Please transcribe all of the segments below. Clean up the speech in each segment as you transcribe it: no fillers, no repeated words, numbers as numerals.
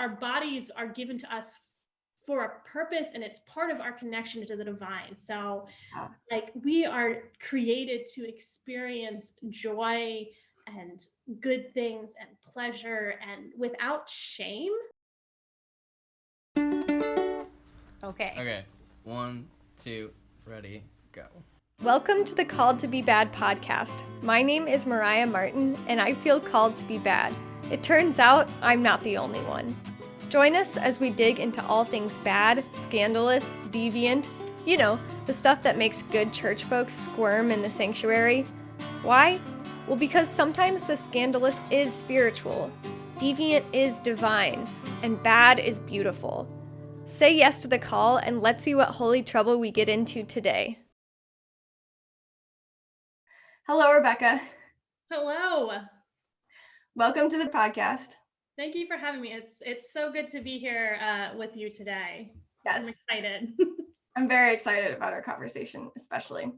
our bodies are given to us for a purpose, and it's part of our connection to the divine. So like we are created to experience joy and good things and pleasure and without shame. Okay. 1, 2, ready, go. Welcome to the Called to Be Bad podcast. My name is Mariah Martin, and I feel called to be bad. It turns out I'm not the only one. Join us as we dig into all things bad, scandalous, deviant, you know, the stuff that makes good church folks squirm in the sanctuary. Why? Well, because sometimes the scandalous is spiritual, deviant is divine, and bad is beautiful. Say yes to the call, and let's see what holy trouble we get into today. Hello, Rebekah. Hello. Welcome to the podcast. Thank you for having me. It's so good to be here with you today. Yes. I'm excited. I'm very excited about our conversation, especially.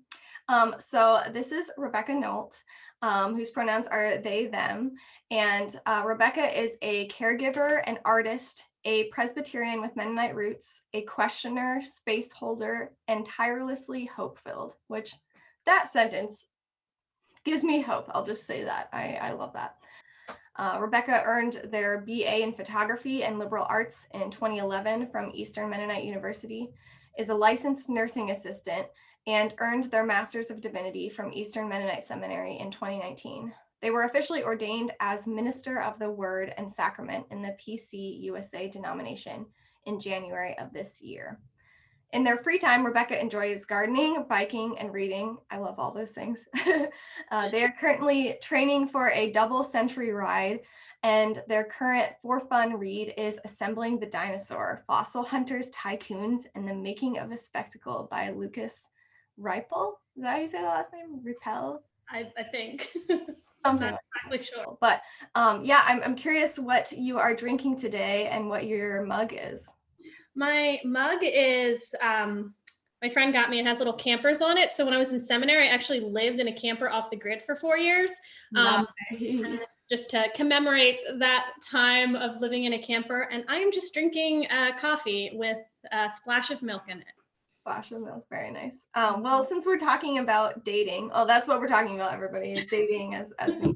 So this is Rebekah Nolt, whose pronouns are they, them. And Rebekah is a caregiver, an artist, a Presbyterian with Mennonite roots, a questioner, space holder, and tirelessly hope-filled, which that sentence gives me hope. I'll just say that. I love that. Rebekah earned their BA in photography and liberal arts in 2011 from Eastern Mennonite University, is a licensed nursing assistant, and earned their Master's of Divinity from Eastern Mennonite Seminary in 2019. They were officially ordained as Minister of the Word and Sacrament in the PC USA denomination in January of this year. In their free time, Rebekah enjoys gardening, biking, and reading. I love all those things. They are currently training for a double century ride, and their current for fun read is Assembling the Dinosaur, Fossil Hunters, Tycoons, and the Making of a Spectacle by Lucas Ripel. Is that how you say the last name? Ripel? I think. I'm not exactly sure. But I'm curious what you are drinking today and what your mug is. My mug is, my friend got me, it has little campers on it. So when I was in seminary, I actually lived in a camper off the grid for 4 years. Nice. Just to commemorate that time of living in a camper. And I am just drinking coffee with a splash of milk in it. Splash of milk, very nice. Well, since we're talking about dating, that's what we're talking about, everybody, is dating as me.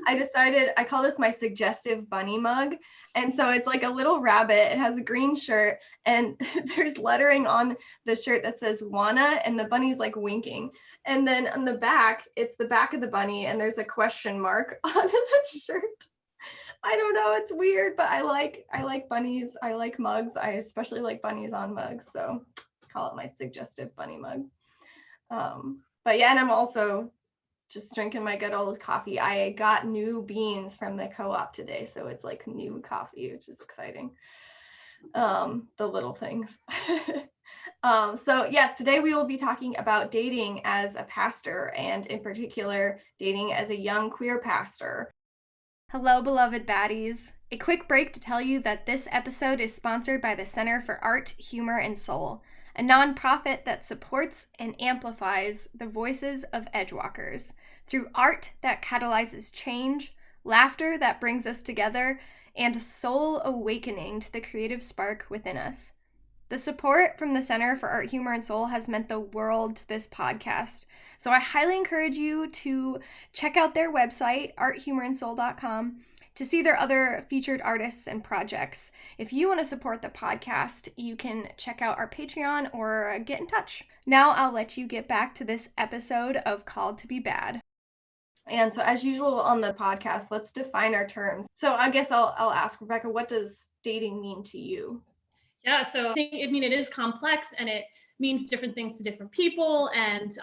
I decided, I call this my suggestive bunny mug. And so it's like a little rabbit. It has a green shirt, and there's lettering on the shirt that says wanna, and the bunny's like winking. And then on the back, it's the back of the bunny, and there's a question mark on the shirt. I don't know, it's weird, but I like bunnies. I like mugs. I especially like bunnies on mugs. So call it my suggestive bunny mug. But yeah, and I'm also just drinking my good old coffee. I got new beans from the co-op today, so it's like new coffee, which is exciting. The little things. So yes, today we will be talking about dating as a pastor, and in particular, dating as a young queer pastor. Hello, beloved baddies. A quick break to tell you that this episode is sponsored by the Center for Art, Humor, and Soul, a nonprofit that supports and amplifies the voices of edgewalkers through art that catalyzes change, laughter that brings us together, and soul awakening to the creative spark within us. The support from the Center for Art, Humor, and Soul has meant the world to this podcast, so I highly encourage you to check out their website, arthumorandsoul.com, to see their other featured artists and projects. If you want to support the podcast, you can check out our Patreon or get in touch. Now I'll let you get back to this episode of Called to Be Bad. And so as usual on the podcast, let's define our terms. So I guess I'll ask Rebekah, what does dating mean to you? Yeah, so I think, it is complex, and it means different things to different people, and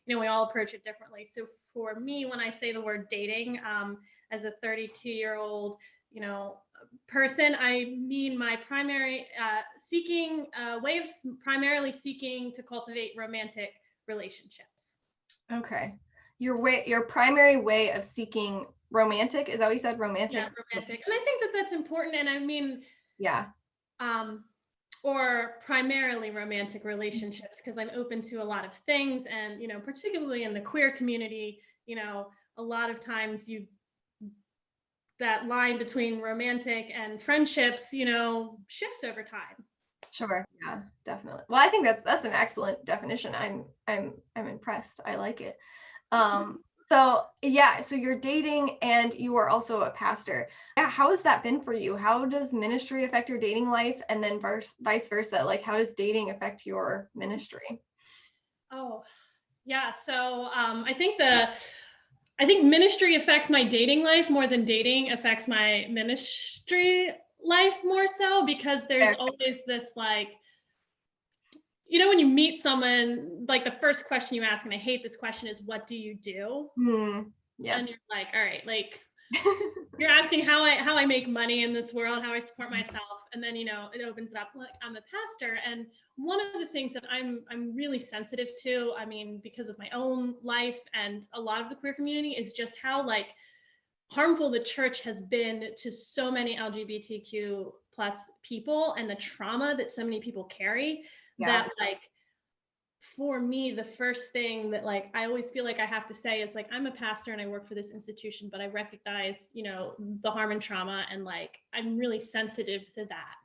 we all approach it differently. So for me, when I say the word dating, as a 32-year-old, person, I mean my primary way of primarily seeking to cultivate romantic relationships. Okay, your primary way of seeking romantic, is that what you said? Romantic. Yeah, romantic, and I think that that's important, and I mean, yeah. Or primarily romantic relationships, because I'm open to a lot of things, and particularly in the queer community, a lot of times you that line between romantic and friendships, shifts over time. Sure. Yeah, definitely. Well, I think that's an excellent definition. I'm impressed. I like it. So you're dating and you are also a pastor. Yeah, how has that been for you? How does ministry affect your dating life? And then vice versa, like how does dating affect your ministry? Oh, yeah. So I think ministry affects my dating life more than dating affects my ministry life more so, because there's always this like, when you meet someone, like the first question you ask, and I hate this question, is what do you do? Yes. And you're like, all right, like you're asking how I make money in this world, how I support myself. And then, it opens it up like I'm a pastor. And one of the things that I'm really sensitive to, I mean, because of my own life and a lot of the queer community, is just how like harmful the church has been to so many LGBTQ plus people, and the trauma that so many people carry. That like, for me, the first thing that like I always feel like I have to say is like, I'm a pastor and I work for this institution, but I recognize, the harm and trauma, and like I'm really sensitive to that.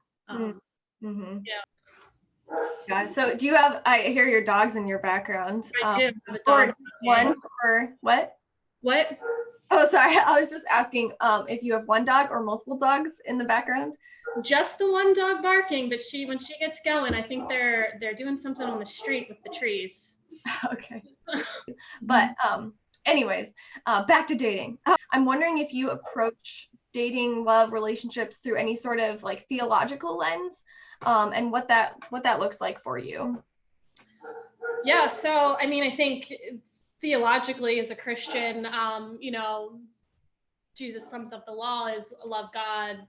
Yeah. So do you have, I hear your dogs in your background. I do have a dog. One or what? What? Oh, sorry. I was just asking if you have one dog or multiple dogs in the background. Just the one dog barking, but when she gets going, I think they're doing something on the street with the trees. Okay. But anyways, back to dating. I'm wondering if you approach dating, love, relationships through any sort of like theological lens, and what that looks like for you. Yeah. So, I mean, I think theologically as a Christian, Jesus sums up the law is love God,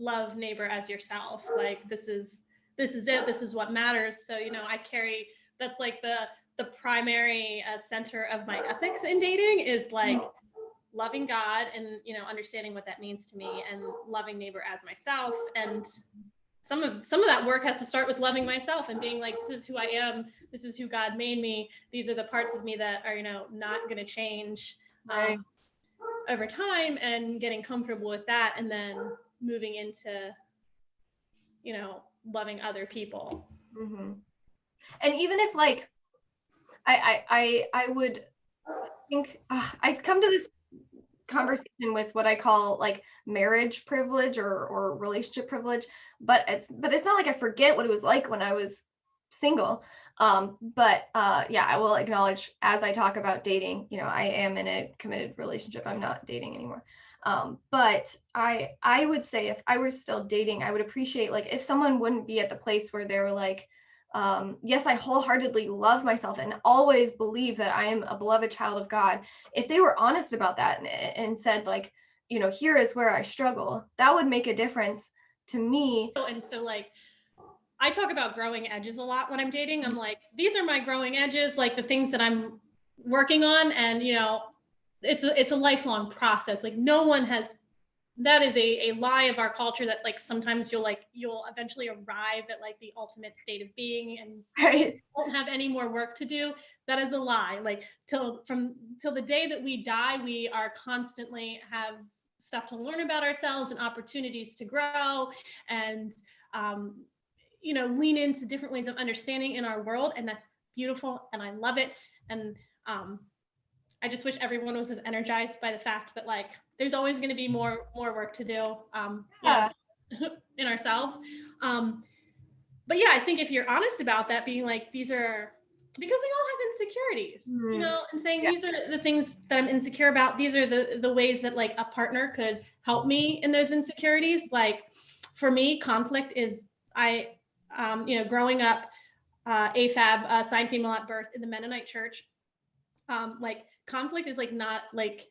love neighbor as yourself. Like this is it. This is what matters. So, I carry, that's like the primary center of my ethics in dating is like loving God and, understanding what that means to me, and loving neighbor as myself. And some of that work has to start with loving myself and being like, this is who I am. This is who God made me. These are the parts of me that are, not going to change over time, and getting comfortable with that. And then moving into, loving other people. And even if like, I would think I've come to this conversation with what I call like marriage privilege or relationship privilege, but it's not like I forget what it was like when I was single. But I will acknowledge as I talk about dating, I am in a committed relationship. I'm not dating anymore. But I would say if I were still dating, I would appreciate like if someone wouldn't be at the place where they were like, yes, I wholeheartedly love myself and always believe that I am a beloved child of God. If they were honest about that and said like, here is where I struggle, that would make a difference to me. And so like, I talk about growing edges a lot when I'm dating. I'm like, these are my growing edges, like the things that I'm working on. And, it's a lifelong process. Like no one has, that is a lie of our culture, that like sometimes you'll eventually arrive at like the ultimate state of being and won't have any more work to do. That is a lie. Like till the day that we die, we are constantly have stuff to learn about ourselves and opportunities to grow and, lean into different ways of understanding in our world. And that's beautiful. And I love it. And, I just wish everyone was as energized by the fact that like there's always going to be more work to do in ourselves. But yeah, I think if you're honest about that, being like, these are, because we all have insecurities, and saying these are the things that I'm insecure about. These are the ways that like a partner could help me in those insecurities. Like for me, conflict is growing up AFAB, assigned female at birth in the Mennonite church. Like conflict is like not like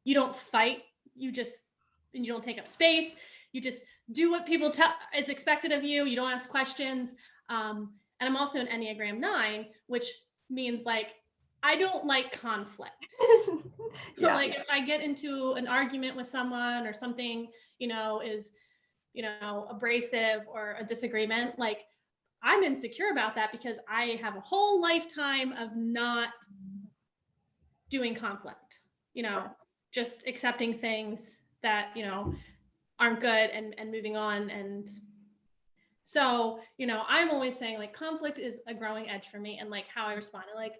you don't fight, you don't take up space, you just do what people tell is expected of you. You don't ask questions. And I'm also an Enneagram 9, which means like I don't like conflict. So like if I get into an argument with someone or something, is abrasive or a disagreement, like I'm insecure about that because I have a whole lifetime of not doing conflict, just accepting things that, you know, aren't good and moving on. And so, you know, I'm always saying like conflict is a growing edge for me, and like how I respond, like,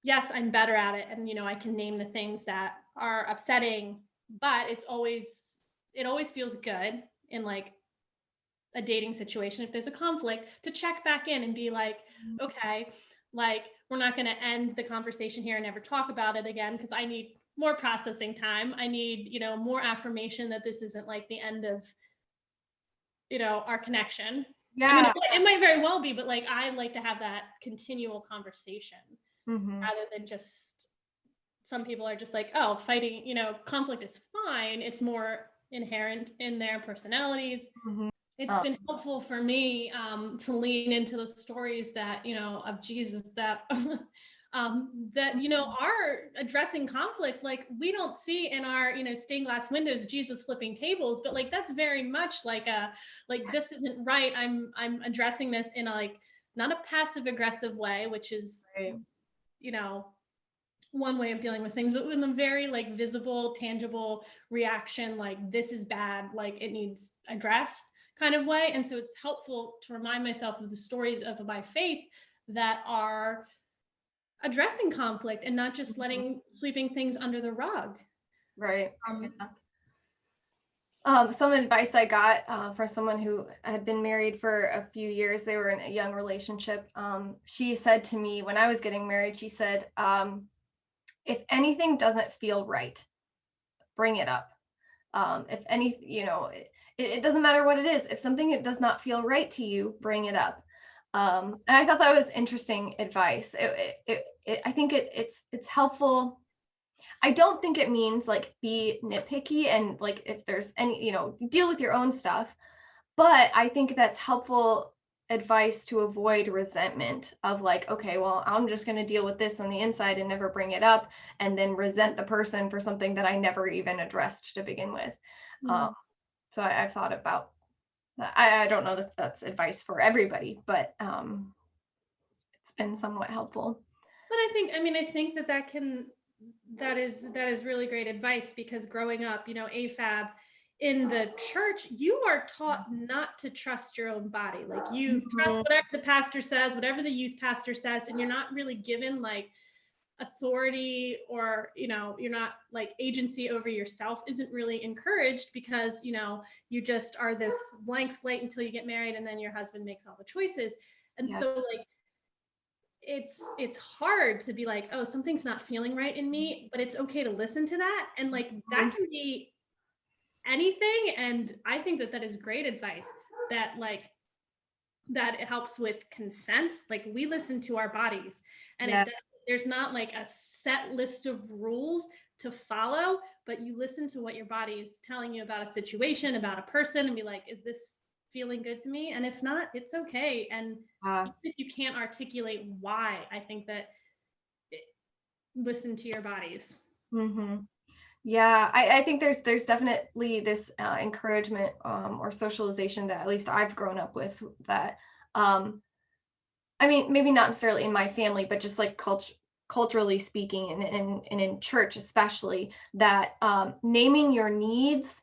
yes, I'm better at it. And, you know, I can name the things that are upsetting, but it always feels good in like a dating situation, if there's a conflict, to check back in and be like, okay, like we're not going to end the conversation here and never talk about it again, because I need more processing time. I need, you know, more affirmation that this isn't like the end of, you know, our connection. Yeah. I mean, it might very well be, but like I like to have that continual conversation rather than just, some people are just like, oh, fighting, you know, conflict is fine. It's more inherent in their personalities. It's been helpful for me to lean into the stories that, you know, of Jesus that that, you know, are addressing conflict. Like we don't see in our, you know, stained glass windows Jesus flipping tables, but like that's very much like this isn't right. I'm addressing this in a like not a passive aggressive way, which is right, you know, one way of dealing with things, but with a very like visible, tangible reaction, like this is bad, like it needs addressed kind of way. And so it's helpful to remind myself of the stories of my faith that are addressing conflict and not just sweeping things under the rug. Right. Some advice I got for someone who had been married for a few years, they were in a young relationship. She said to me when I was getting married, she said, if anything doesn't feel right, bring it up. If any, you know, it doesn't matter what it is. If something does not feel right to you, bring it up. And I thought that was interesting advice. I think it's helpful. I don't think it means like be nitpicky and like if there's any, you know, deal with your own stuff. But I think that's helpful advice to avoid resentment of like, okay, well, I'm just going to deal with this on the inside and never bring it up and then resent the person for something that I never even addressed to begin with. So I've thought about that. I don't know that that's advice for everybody, but it's been somewhat helpful. But I think that is really great advice, because growing up, you know, AFAB, in the church, you are taught not to trust your own body. Like you trust whatever the pastor says, whatever the youth pastor says, and you're not really given like authority, or, you know, you're not like agency over yourself isn't really encouraged, because, you know, you just are this blank slate until you get married, and then your husband makes all the choices. And so like it's hard to be like, oh, something's not feeling right in me, but it's okay to listen to that. And like that can be anything. And I think that is great advice, that like that it helps with consent. Like we listen to our bodies, and there's not like a set list of rules to follow, but you listen to what your body is telling you about a situation, about a person, and be like, is this feeling good to me? And if not, it's okay. And if you can't articulate why, I think that listen to your bodies. Yeah, I think there's definitely this encouragement or socialization that at least I've grown up with, that I mean, maybe not necessarily in my family, but just like culturally speaking, and in church especially, that naming your needs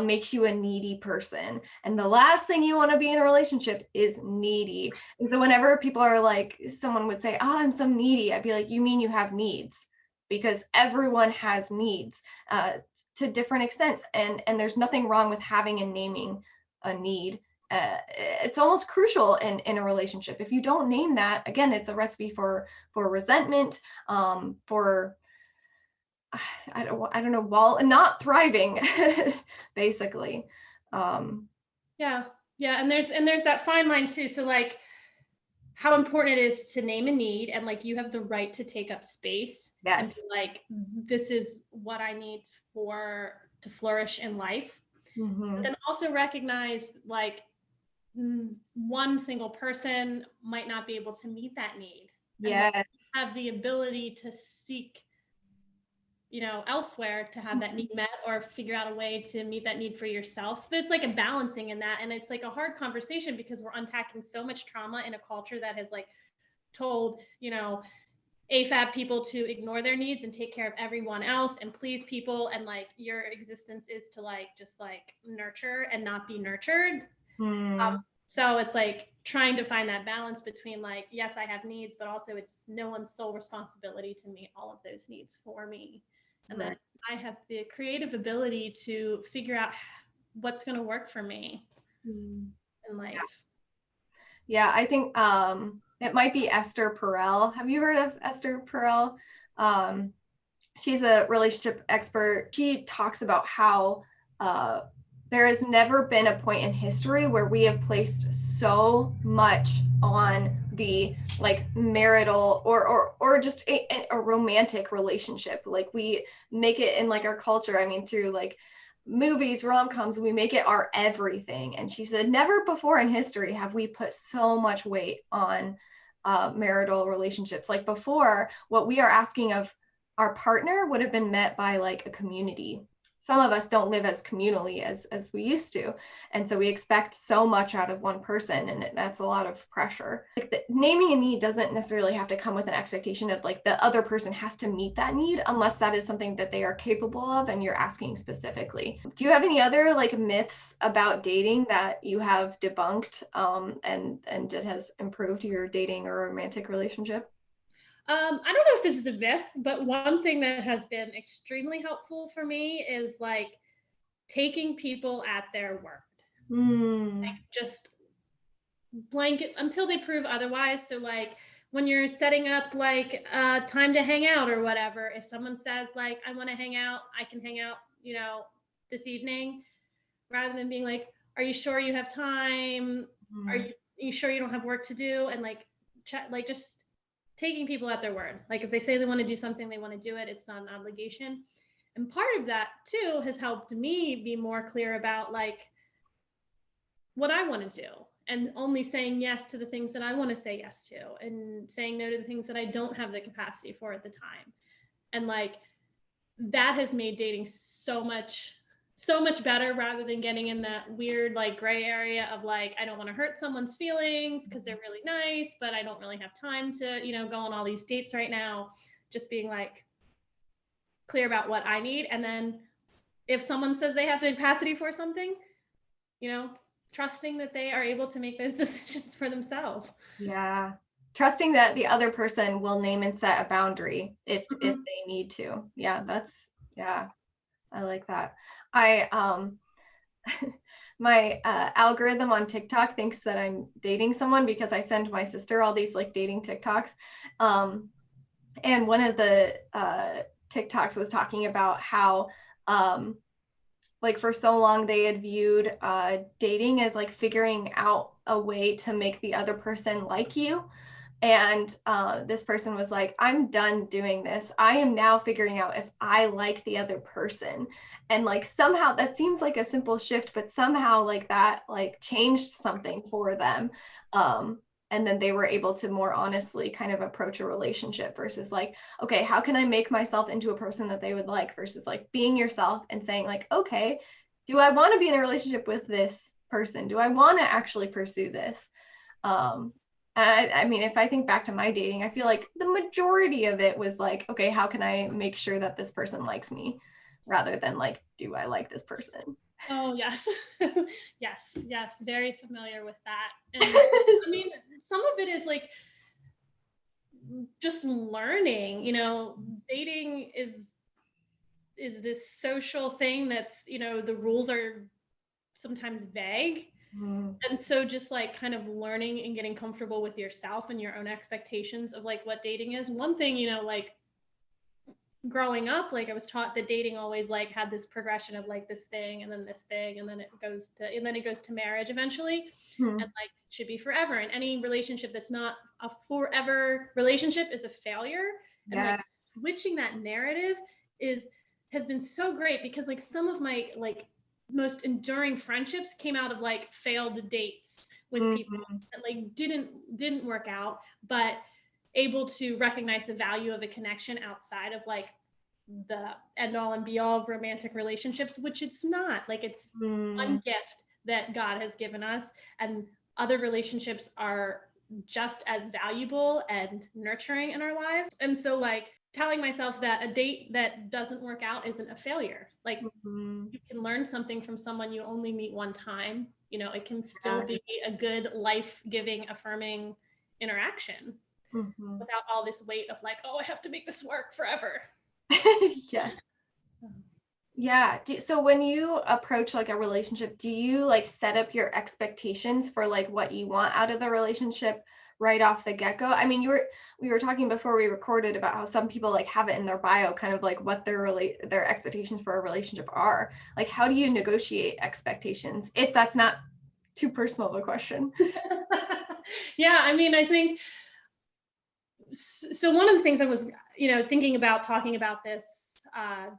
makes you a needy person. And the last thing you want to be in a relationship is needy. And so whenever people are like, someone would say, oh, I'm so needy, I'd be like, you mean you have needs? Because everyone has needs to different extents. And there's nothing wrong with having and naming a need. It's almost crucial in a relationship. If you don't name that, again, it's a recipe for resentment, for I don't know, not thriving, basically. Yeah, and there's that fine line too. So like, how important it is to name a need, and like you have the right to take up space. Yes. And be like, this is what I need to flourish in life. But then also recognize like one single person might not be able to meet that need. Yes. And have the ability to seek, you know, elsewhere to have that need met, or figure out a way to meet that need for yourself. So there's like a balancing in that. And it's like a hard conversation, because we're unpacking so much trauma in a culture that has like told, you know, AFAB people to ignore their needs and take care of everyone else and please people, and like your existence is to like just like nurture and not be nurtured. So it's like trying to find that balance between like, yes, I have needs, but also it's no one's sole responsibility to meet all of those needs for me. And then I have the creative ability to figure out what's going to work for me in life. Yeah, I think it might be Esther Perel. Have you heard of Esther Perel? She's a relationship expert. She talks about how there has never been a point in history where we have placed so much on the like marital or just a romantic relationship. Like we make it in like our culture, I mean, through like movies, rom-coms, we make it our everything. And she said, never before in history have we put so much weight on marital relationships. Like before, what we are asking of our partner would have been met by like a community. Some of us don't live as communally as we used to. And so we expect so much out of one person, and that's a lot of pressure. Like naming a need doesn't necessarily have to come with an expectation of like the other person has to meet that need, unless that is something that they are capable of and you're asking specifically. Do you have any other like myths about dating that you have debunked and it has improved your dating or romantic relationship? I don't know if this is a myth, but one thing that has been extremely helpful for me is like taking people at their word. Like just blanket until they prove otherwise. So like when you're setting up like time to hang out or whatever, if someone says like, I want to hang out, I can hang out, you know, this evening, rather than being like, are you sure you have time? Are you sure you don't have work to do? And like, like just taking people at their word. Like if they say they want to do something, they want to do it. It's not an obligation. And part of that too has helped me be more clear about like what I want to do, and only saying yes to the things that I want to say yes to, and saying no to the things that I don't have the capacity for at the time. And like that has made dating so much better, rather than getting in that weird like gray area of like, I don't want to hurt someone's feelings because they're really nice, but I don't really have time to, you know, go on all these dates right now. Just being like clear about what I need. And then if someone says they have the capacity for something, you know, trusting that they are able to make those decisions for themselves. Yeah. Trusting that the other person will name and set a boundary if they need to. Yeah, I like that. My algorithm on TikTok thinks that I'm dating someone because I send my sister all these like dating TikToks. And one of the TikToks was talking about how like for so long they had viewed dating as like figuring out a way to make the other person like you. And this person was like, I'm done doing this. I am now figuring out if I like the other person. And like somehow that seems like a simple shift, but somehow like that like changed something for them. And then they were able to more honestly kind of approach a relationship versus like, okay, how can I make myself into a person that they would like, versus like being yourself and saying like, okay, do I want to be in a relationship with this person? Do I want to actually pursue this? I mean, if I think back to my dating, I feel like the majority of it was like, okay, how can I make sure that this person likes me, rather than like, do I like this person? Oh, yes. yes. Very familiar with that. And I mean, some of it is like just learning, you know, dating is this social thing that's, you know, the rules are sometimes vague. And so just like kind of learning and getting comfortable with yourself and your own expectations of like what dating is. One thing, you know, like growing up, like I was taught that dating always like had this progression of like this thing and then this thing, and then it goes to marriage eventually, and like should be forever. And any relationship that's not a forever relationship is a failure. And like switching that narrative has been so great, because like some of my like most enduring friendships came out of like failed dates with people that like didn't work out, but able to recognize the value of a connection outside of like the end all and be all of romantic relationships, which it's not. Like it's one gift that God has given us, and other relationships are just as valuable and nurturing in our lives. And so like telling myself that a date that doesn't work out isn't a failure. Like you can learn something from someone you only meet one time. You know, it can still be a good, life-giving, affirming interaction without all this weight of like, oh, I have to make this work forever. Yeah. So when you approach like a relationship, do you like set up your expectations for like what you want out of the relationship right off the get-go? I mean, we were talking before we recorded about how some people like have it in their bio, kind of like what their expectations for a relationship are. Like, how do you negotiate expectations if that's not too personal of a question? Yeah, I mean, I think so. One of the things I was, thinking about talking about this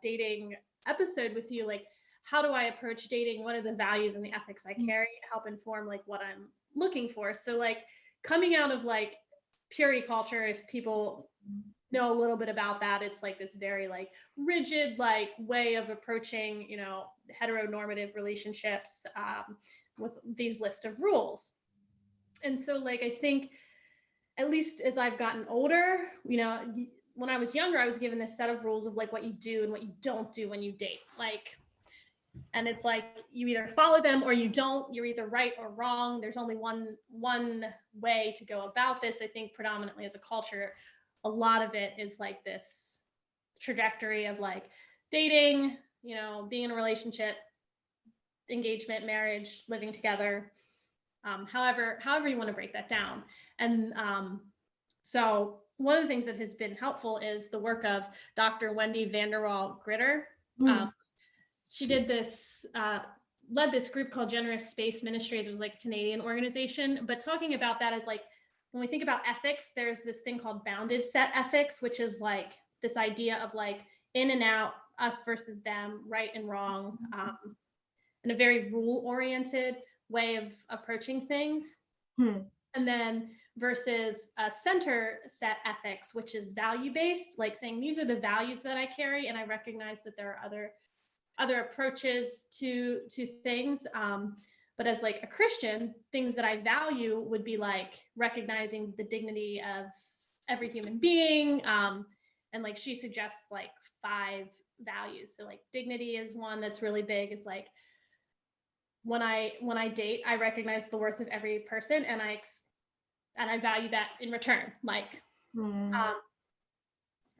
dating episode with you, like, how do I approach dating? What are the values and the ethics I carry help inform like what I'm looking for? So like coming out of like purity culture, if people know a little bit about that, it's like this very like rigid like way of approaching, heteronormative relationships with these list of rules. And so like I think at least as I've gotten older, when I was younger, I was given this set of rules of like what you do and what you don't do when you date. Like, and it's like you either follow them or you don't. You're either right or wrong. There's only one way to go about this. I think predominantly as a culture, a lot of it is like this trajectory of like dating, being in a relationship, engagement, marriage, living together. However you want to break that down. And so one of the things that has been helpful is the work of Dr. Wendy Vanderwall Gritter. She did this, led this group called Generous Space Ministries. It was like a Canadian organization, but talking about that is like, when we think about ethics, there's this thing called bounded set ethics, which is like this idea of like in and out, us versus them, right and wrong, and a very rule-oriented way of approaching things. And then versus a center set ethics, which is value-based, like saying these are the values that I carry, and I recognize that there are other approaches to things. But as like a Christian, things that I value would be like recognizing the dignity of every human being. And like she suggests like 5 values. So like dignity is one that's really big. It's like when I date, I recognize the worth of every person, and I value that in return. Like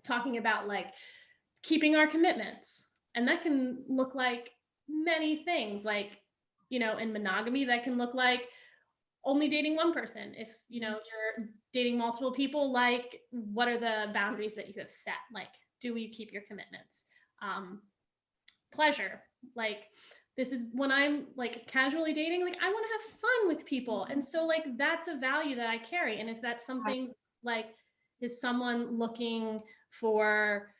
talking about like keeping our commitments, and that can look like many things. Like in monogamy, that can look like only dating one person. If you're dating multiple people, like what are the boundaries that you have set? Like, do you keep your commitments? Pleasure, like this is when I'm like casually dating, like I want to have fun with people. And so like that's a value that I carry. And if that's something like, is someone looking for,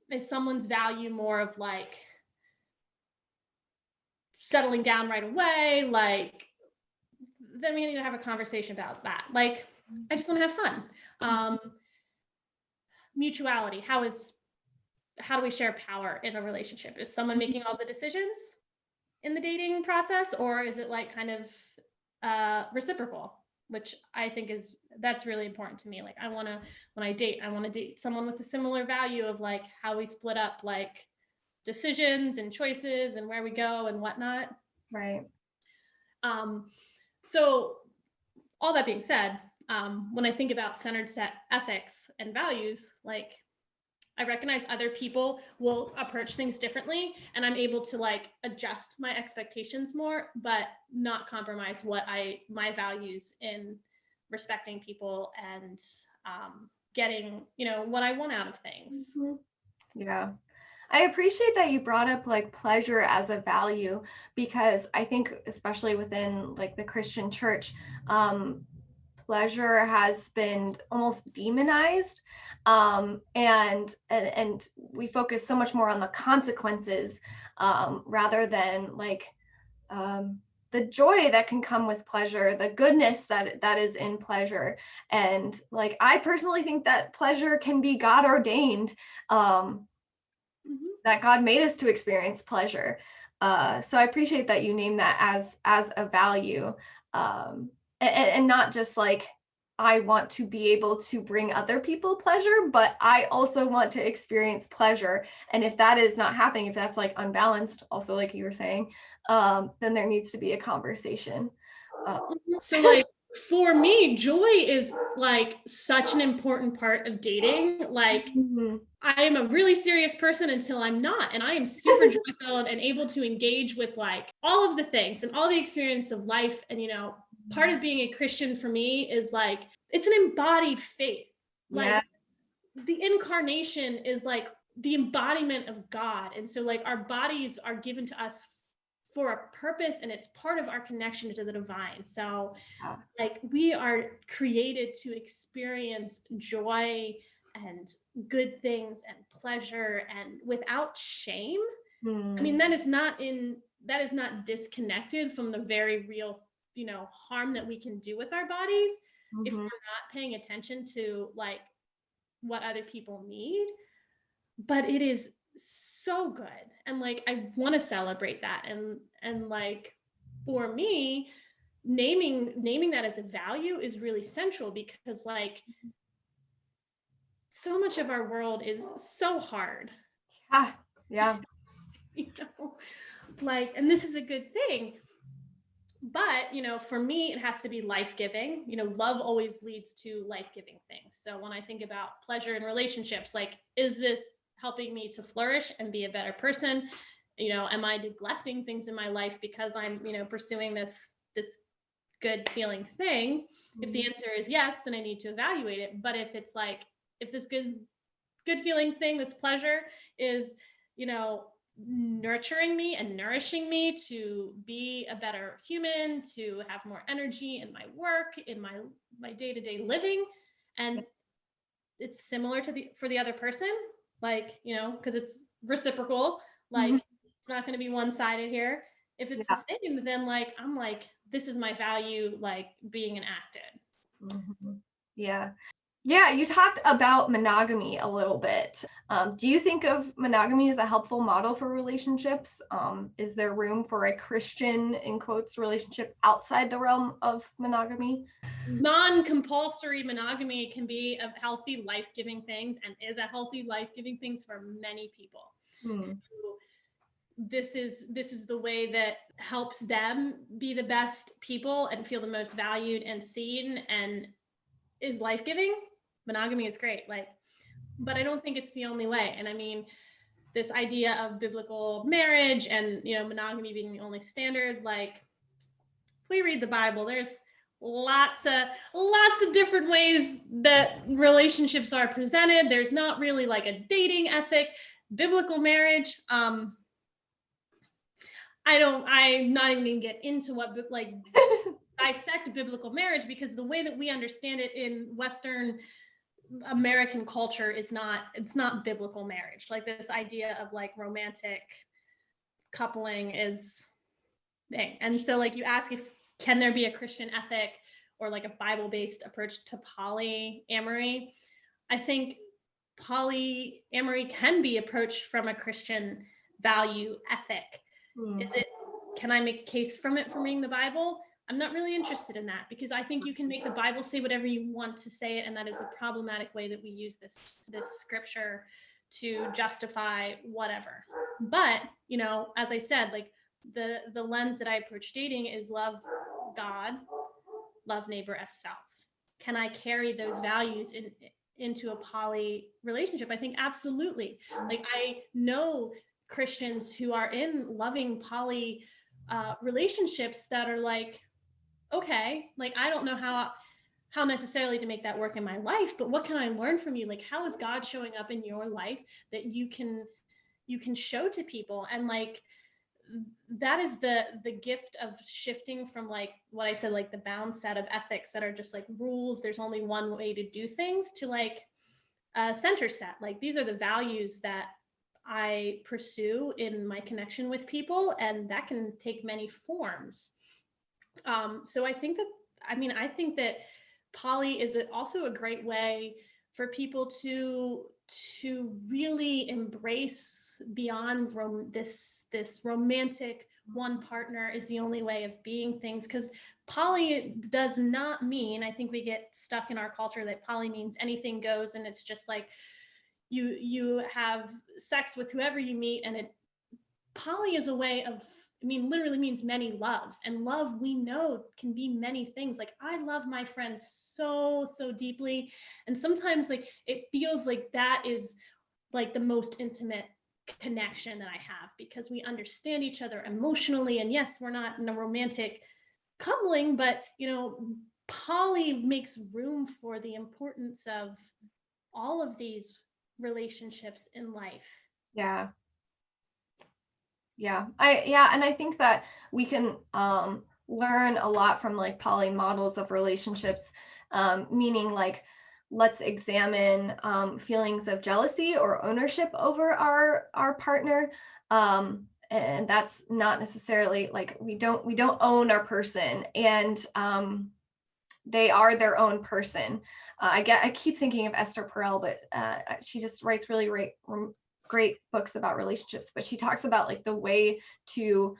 is someone's value more of like settling down right away, like then we need to have a conversation about that. Like I just want to have fun. Mutuality, how do we share power in a relationship? Is someone making all the decisions in the dating process, or is it like kind of reciprocal, which I think that's really important to me. Like when I date, I want to date someone with a similar value of like how we split up like decisions and choices and where we go and whatnot. Right. So all that being said, when I think about centered set ethics and values, like I recognize other people will approach things differently, and I'm able to like adjust my expectations more, but not compromise my values in respecting people and getting, what I want out of things. Yeah. I appreciate that you brought up like pleasure as a value, because I think especially within like the Christian church, pleasure has been almost demonized, and we focus so much more on the consequences rather than like the joy that can come with pleasure, the goodness that is in pleasure. And like I personally think that pleasure can be God ordained, that God made us to experience pleasure. So I appreciate that you name that as a value. and not just like, I want to be able to bring other people pleasure, but I also want to experience pleasure. And if that is not happening, if that's like unbalanced, also like you were saying, then there needs to be a conversation. So like for me, joy is like such an important part of dating. Like I am a really serious person until I'm not, and I am super joy-filled and able to engage with like all of the things and all the experience of life. And part of being a Christian for me is like it's an embodied faith. Like the incarnation is like the embodiment of God, and so like our bodies are given to us for a purpose, and it's part of our connection to the divine. So like we are created to experience joy and good things and pleasure and without shame. I mean, that is not disconnected from the very real harm that we can do with our bodies if we're not paying attention to like what other people need. But it is so good, and like I want to celebrate that, and like for me, naming that as a value is really central, because like so much of our world is so hard. Yeah. Like, and this is a good thing, but for me it has to be life-giving. Love always leads to life-giving things. So when I think about pleasure in relationships, like, is this helping me to flourish and be a better person? Am I neglecting things in my life because I'm pursuing this good feeling thing? If the answer is yes, then I need to evaluate it. But if it's like, if this good feeling thing, this pleasure is nurturing me and nourishing me to be a better human, to have more energy in my work, in my day-to-day living, and it's similar to for the other person, like because it's reciprocal, like it's not going to be one-sided here. If it's the same, then like I'm like, this is my value, like being enacted. Yeah, you talked about monogamy a little bit. Do you think of monogamy as a helpful model for relationships? Is there room for a Christian, in quotes, relationship outside the realm of monogamy? Non-compulsory monogamy can be a healthy, life-giving thing, and is a healthy, life-giving thing for many people. This is the way that helps them be the best people and feel the most valued and seen, and is life-giving. Monogamy is great, like, but I don't think it's the only way. And I mean, this idea of biblical marriage and monogamy being the only standard, like, if we read the Bible, there's lots of different ways that relationships are presented. There's not really like a dating ethic. Biblical marriage, I'm not even gonna get into what like dissect biblical marriage, because the way that we understand it in Western American culture it's not biblical marriage. Like this idea of like romantic coupling is thing. And so like you ask, if can there be a Christian ethic or like a Bible-based approach to polyamory? I think polyamory can be approached from a Christian value ethic. Can I make a case from it from reading the Bible? I'm not really interested in that, because I think you can make the Bible say whatever you want to say it, and that is a problematic way that we use this scripture to justify whatever. But as I said, like the lens that I approach dating is love God, love neighbor as self. Can I carry those values into a poly relationship? I think absolutely. Like I know Christians who are in loving poly relationships that are like, okay, like I don't know how necessarily to make that work in my life, but what can I learn from you? Like, how is God showing up in your life that you can show to people? And like that is the gift of shifting from like what I said, like the bound set of ethics that are just like rules, there's only one way to do things, to like a center set. Like these are the values that I pursue in my connection with people, and that can take many forms. So I think that poly is also a great way for people to really embrace beyond this romantic one partner is the only way of being things, because poly does not mean, I think we get stuck in our culture that poly means anything goes, and it's just like you have sex with whoever you meet, and poly is a way of, I mean, literally means many loves, and love, we know, can be many things. Like, I love my friends so deeply, and sometimes like it feels like that is like the most intimate connection that I have, because we understand each other emotionally. And yes, we're not in a romantic coupling, but poly makes room for the importance of all of these relationships in life. Yeah. And I think that we can learn a lot from like poly models of relationships, meaning like, let's examine feelings of jealousy or ownership over our partner. And that's not necessarily like, we don't own our person, and they are their own person. I keep thinking of Esther Perel, but she just writes really great books about relationships. But she talks about like the way to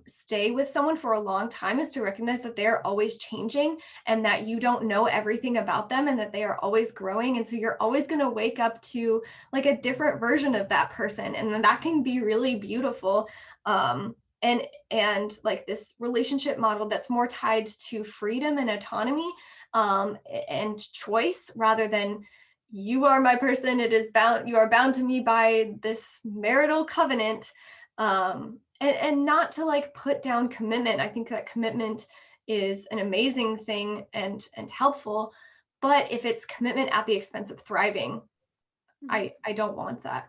stay with someone for a long time is to recognize that they're always changing, and that you don't know everything about them, and that they are always growing. And so you're always going to wake up to like a different version of that person, and then that can be really beautiful. And like this relationship model that's more tied to freedom and autonomy, and choice, rather than, you are my person, you are bound to me by this marital covenant, and not to like put down commitment. I think that commitment is an amazing thing and helpful, but if it's commitment at the expense of thriving, I don't want that.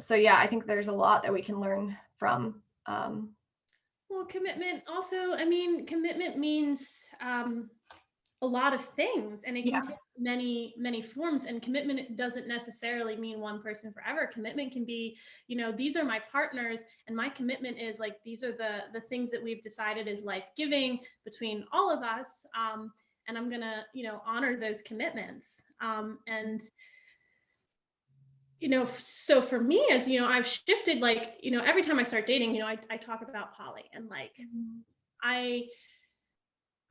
So yeah, I think there's a lot that we can learn from. Well, commitment also, I mean, commitment means a lot of things, and it can take many forms. And commitment doesn't necessarily mean one person forever. Commitment can be, these are my partners, and my commitment is like, these are the things that we've decided is life-giving between all of us, and I'm gonna honor those commitments. And so for me, as I've shifted, like every time I start dating, I talk about poly, and like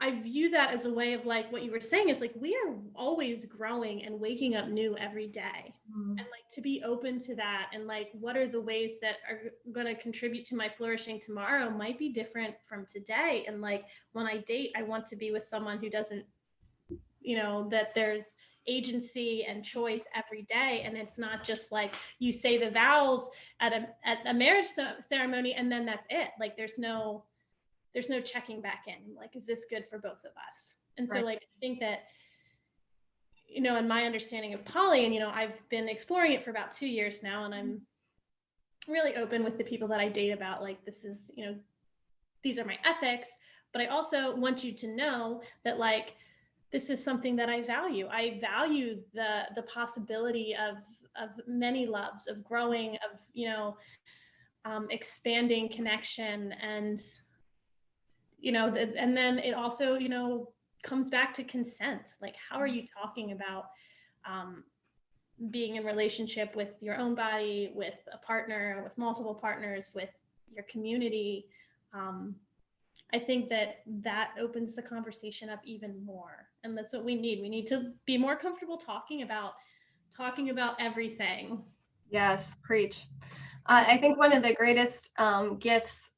I view that as a way of like what you were saying is like, we are always growing and waking up new every day. And like to be open to that, and like, what are the ways that are going to contribute to my flourishing tomorrow might be different from today. And like, when I date, I want to be with someone who doesn't, that there's agency and choice every day. And it's not just like you say the vows at a marriage ceremony and then that's it. Like, there's no checking back in, like, is this good for both of us? And so like, I think that, in my understanding of poly, and I've been exploring it for about 2 years now, and I'm really open with the people that I date about like, this is, these are my ethics, but I also want you to know that like, this is something that I value. I value the possibility of many loves, of growing, of expanding connection, and and then it also comes back to consent. Like, how are you talking about being in relationship with your own body, with a partner, with multiple partners, with your community? I think that opens the conversation up even more. And that's what we need. We need to be more comfortable talking about everything. Yes, preach. I think one of the greatest gifts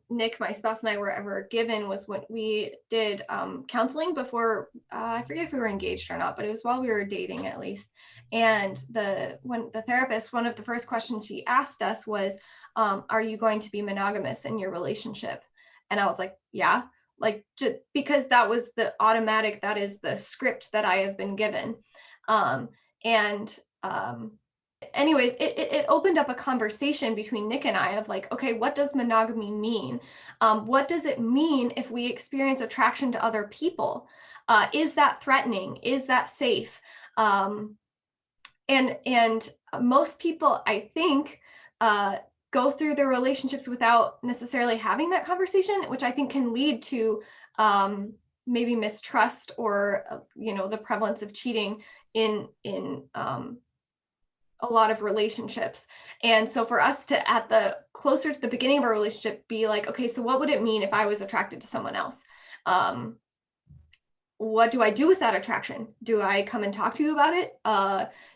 Nick, my spouse, and I were ever given was when we did counseling before, I forget if we were engaged or not, but it was while we were dating at least. And when the therapist, one of the first questions she asked us was, are you going to be monogamous in your relationship? And I was like, yeah, like, just because that was the automatic, that is the script that I have been given. Anyways, it opened up a conversation between Nick and I of like, okay, what does monogamy mean? What does it mean if we experience attraction to other people? Is that threatening? Is that safe? And most people, I think, go through their relationships without necessarily having that conversation, which I think can lead to maybe mistrust or the prevalence of cheating in a lot of relationships. And so for us to, at the closer to the beginning of our relationship, be like, okay, so what would it mean if I was attracted to someone else? What do I do with that attraction? Do I come and talk to you about it?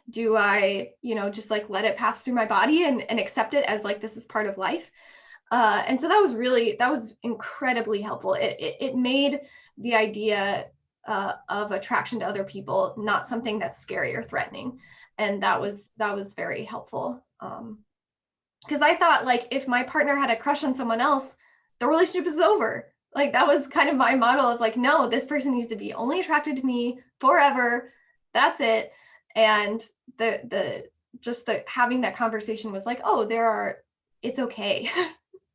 Do I, just like let it pass through my body and accept it as like, this is part of life? And so that was incredibly helpful. It made the idea of attraction to other people not something that's scary or threatening. And that was very helpful. Because I thought, like, if my partner had a crush on someone else, the relationship is over. Like, that was kind of my model of like, no, this person needs to be only attracted to me forever. That's it. And the having that conversation was like, oh, it's okay.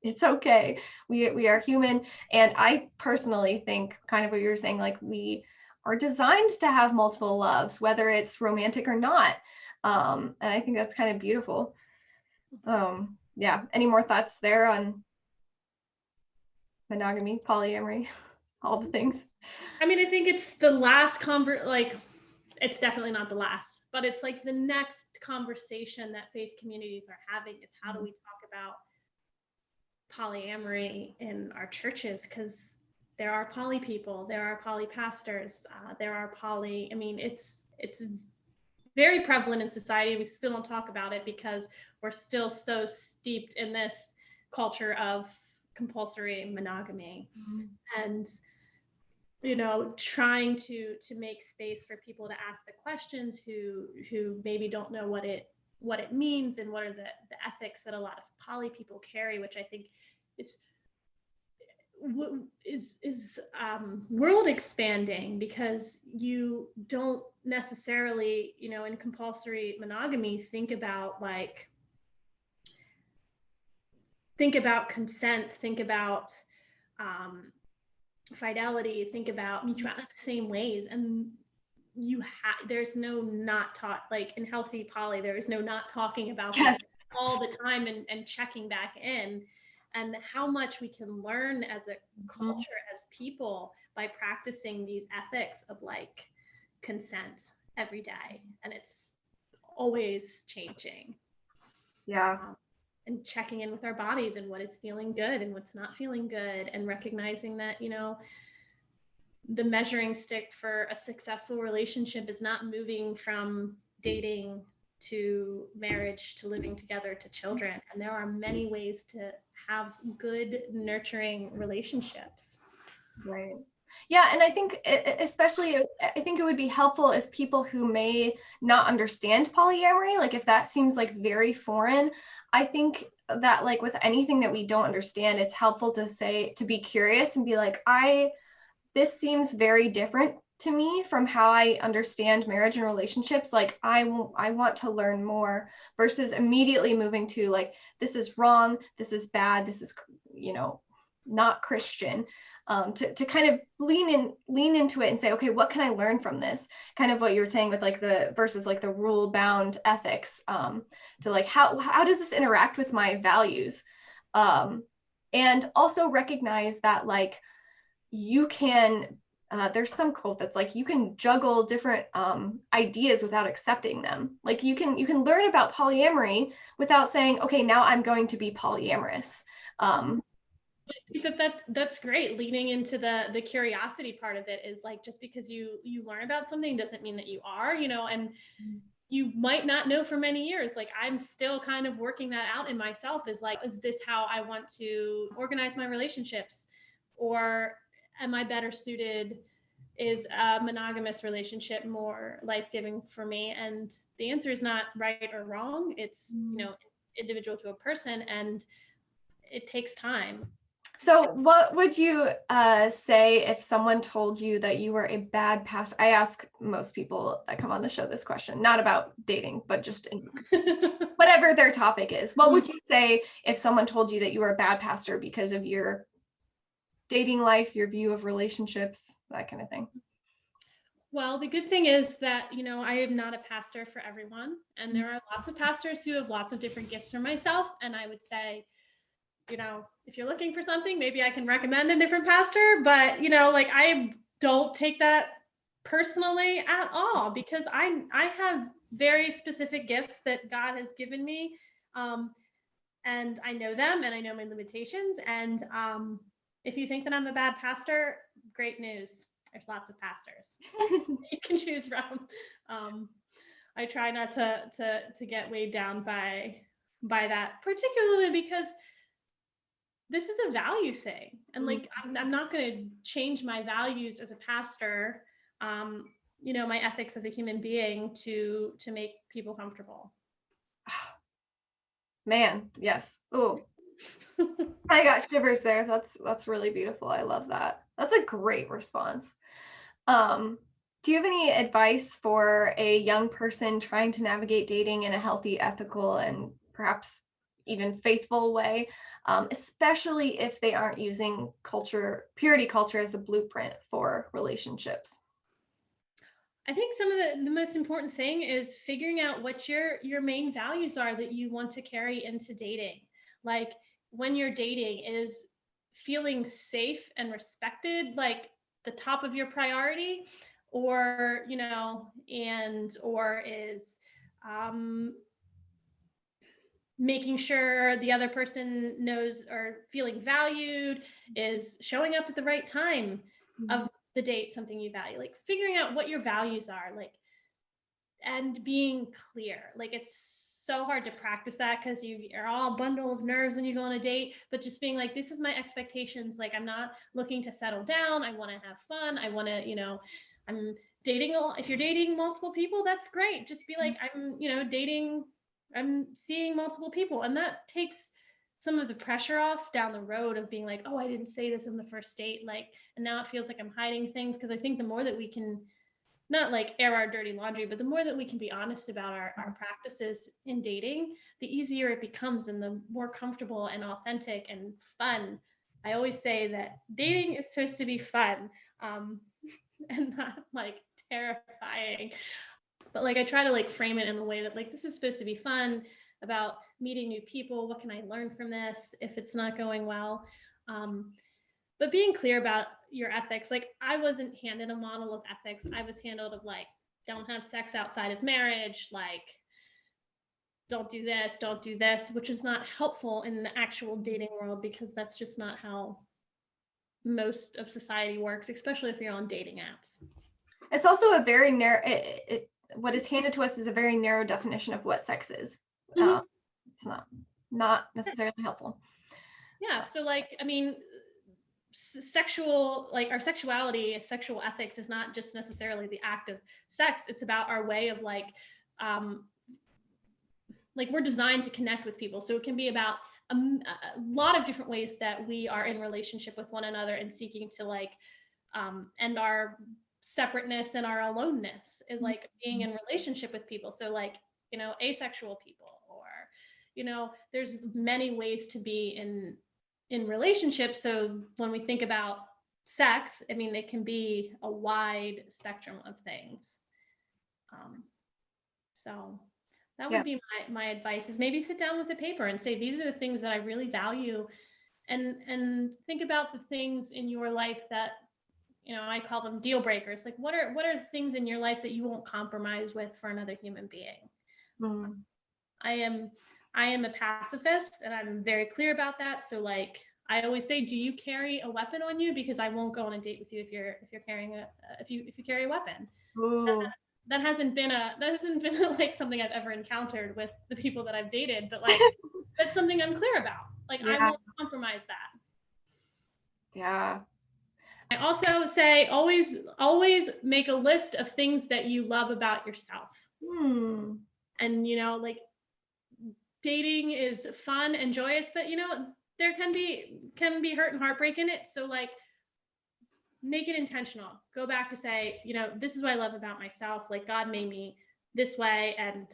It's okay. We are human. And I personally think, kind of what you were saying, like, we are designed to have multiple loves, whether it's romantic or not. And I think that's kind of beautiful. Yeah. Any more thoughts there on monogamy, polyamory, all the things? I mean, I think it's the last it's definitely not the last, but it's like the next conversation that faith communities are having is how do we talk about polyamory in our churches? Because there are poly people, there are poly pastors, there are poly, I mean, it's very prevalent in society. We still don't talk about it because we're still so steeped in this culture of compulsory monogamy. And trying to make space for people to ask the questions who maybe don't know what it means and what are the ethics that a lot of poly people carry, which I think is world expanding, because you don't necessarily, in compulsory monogamy, think about consent, think about fidelity, think about mutuality in the same ways. And there's no not taught, like in healthy poly, there is no not talking about this all the time and checking back in. And how much we can learn as a culture, as people, by practicing these ethics of like consent every day. And it's always changing. Yeah. And checking in with our bodies and what is feeling good and what's not feeling good, and recognizing that, the measuring stick for a successful relationship is not moving from dating to marriage to living together to children. And there are many ways to have good, nurturing relationships. Right. Yeah. And I think especially, I think it would be helpful if people who may not understand polyamory, like if that seems like very foreign, I think that like with anything that we don't understand, it's helpful to be curious and be like, this seems very different to me from how I understand marriage and relationships. Like I want to learn more, versus immediately moving to like, this is wrong, this is bad, this is, not Christian. To kind of lean into it and say, okay, what can I learn from this? Kind of what you were saying with like the versus like the rule bound ethics, to like, how does this interact with my values? And also recognize that like you can, there's some quote that's like, you can juggle different ideas without accepting them. Like you can learn about polyamory without saying, okay, now I'm going to be polyamorous. I think that's great. Leaning into the curiosity part of it is like, just because you learn about something doesn't mean that you are, and you might not know for many years. Like I'm still kind of working that out in myself, is like, is this how I want to organize my relationships? Or am I better suited? Is a monogamous relationship more life-giving for me? And the answer is not right or wrong. It's, individual to a person, and it takes time. So what would you say if someone told you that you were a bad pastor? I ask most people that come on the show this question, not about dating, but just in whatever their topic is. What would you say if someone told you that you were a bad pastor because of your dating life, your view of relationships, that kind of thing? Well, the good thing is that, I am not a pastor for everyone. And there are lots of pastors who have lots of different gifts for myself. And I would say, if you're looking for something, maybe I can recommend a different pastor, but, like I don't take that personally at all, because I have very specific gifts that God has given me. And I know them and I know my limitations. And if you think that I'm a bad pastor, great news. There's lots of pastors you can choose from. I try not to get weighed down by that, particularly because this is a value thing. And like, I'm not going to change my values as a pastor, you know, my ethics as a human being to make people comfortable. Man, yes. Oh, I got shivers there. That's really beautiful. I love that. That's a great response. Do you have any advice for a young person trying to navigate dating in a healthy, ethical, and perhaps even faithful way, especially if they aren't using purity culture as a blueprint for relationships? I think some of the most important thing is figuring out what your main values are that you want to carry into dating. Like when you're dating, is feeling safe and respected like the top of your priority, or, you know, or is making sure the other person knows or feeling valued, is showing up at the right time of the date something you value, like figuring out what your values are, like, and being clear. Like it's so hard to practice that because you're all a bundle of nerves when you go on a date, but just being like, this is my expectations. Like I'm not looking to settle down. I want to have fun. I want to, you know, I'm dating. If you're dating multiple people, that's great. Just be like, I'm seeing multiple people. And that takes some of the pressure off down the road of being like, oh, I didn't say this in the first date. Like, and now it feels like I'm hiding things. Cause I think the more that we can not like air our dirty laundry, but the more that we can be honest about our practices in dating, the easier it becomes and the more comfortable and authentic and fun. I always say that dating is supposed to be fun, and not like terrifying. But like I try to like frame it in a way that like this is supposed to be fun, about meeting new people. What can I learn from this if it's not going well? But being clear about your ethics. Like I wasn't handed a model of ethics. I was handled of like, don't have sex outside of marriage, like don't do this, which is not helpful in the actual dating world because that's just not how most of society works, especially if you're on dating apps. It's also a very narrow, what is handed to us is a very narrow definition of what sex is. It's not necessarily helpful. Yeah. So like, I mean, sexual, like our sexuality, sexual ethics is not just necessarily the act of sex. It's about our way of like we're designed to connect with people. So it can be about a lot of different ways that we are in relationship with one another and seeking to like end our separateness and our aloneness is like being in relationship with people. So like, you know, asexual people, or, you know, there's many ways to be in relationships. So when we think about sex, I mean, it can be a wide spectrum of things. So that would be my advice, is maybe sit down with a paper and say, these are the things that I really value, and think about the things in your life that, you know, I call them deal breakers. Like what are the things in your life that you won't compromise with for another human being? I am a pacifist and I'm very clear about that. So like, I always say, do you carry a weapon on you? Because I won't go on a date with you if you're carrying if you carry a weapon. That hasn't been like something I've ever encountered with the people that I've dated, but like that's something I'm clear about. Like I won't compromise that. Yeah. I also say always make a list of things that you love about yourself. And, you know, like dating is fun and joyous, but, you know, there can be hurt and heartbreak in it. So like make it intentional. Go back to say, you know, this is what I love about myself. Like God made me this way. And,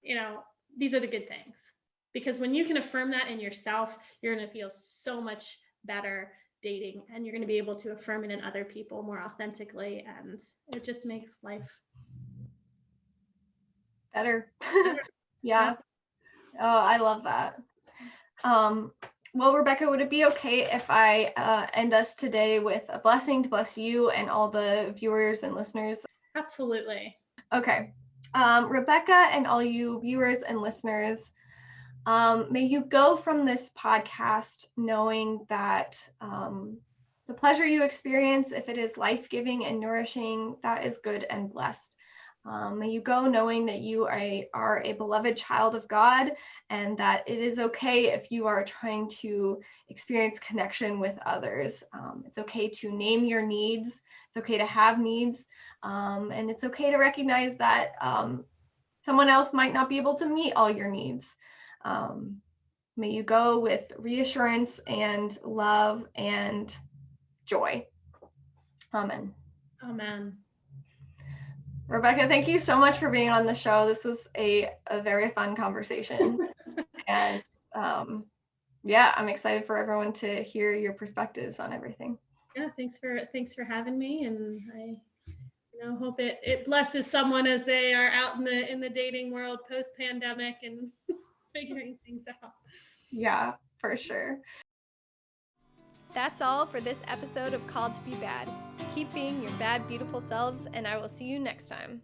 you know, these are the good things. Because when you can affirm that in yourself, you're going to feel so much better dating, and you're going to be able to affirm it in other people more authentically. And it just makes life better. Yeah. Oh, I love that. Well, Rebekah, would it be okay if I end us today with a blessing to bless you and all the viewers and listeners? Absolutely. Okay. Rebekah and all you viewers and listeners, may you go from this podcast knowing that the pleasure you experience, if it is life-giving and nourishing, that is good and blessed. May you go knowing that you are a beloved child of God, and that it is okay if you are trying to experience connection with others. It's okay to name your needs. It's okay to have needs. And it's okay to recognize that someone else might not be able to meet all your needs. May you go with reassurance and love and joy. Amen. Amen. Rebekah, thank you so much for being on the show. This was a very fun conversation. And yeah, I'm excited for everyone to hear your perspectives on everything. Yeah, thanks for having me, and I hope it blesses someone as they are out in the dating world post-pandemic and figuring things out. Yeah, for sure. That's all for this episode of Called to Be Bad. Keep being your bad, beautiful selves, and I will see you next time.